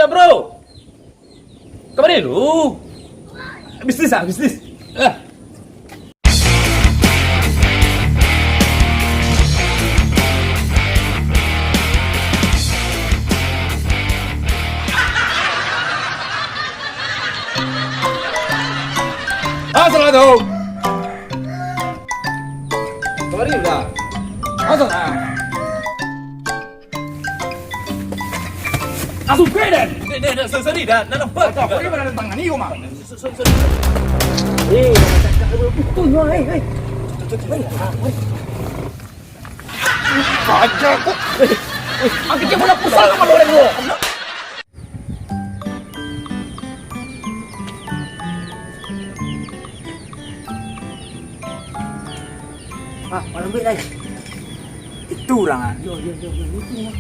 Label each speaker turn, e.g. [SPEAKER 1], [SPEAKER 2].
[SPEAKER 1] dah bro. Kemana lu? Bisnis. Assalamualaikum. Kemana dah? Assalamualaikum. Asal keadaan? Sorry dah, nak nampak.
[SPEAKER 2] Kau ni mana tentang ni kau mah?
[SPEAKER 1] Sorry.
[SPEAKER 2] Baca aku.
[SPEAKER 1] Ang kecil pula pusat sama lu orang lu.
[SPEAKER 2] Malam baik dah. Itu orang ah.
[SPEAKER 1] Yo, itu mah.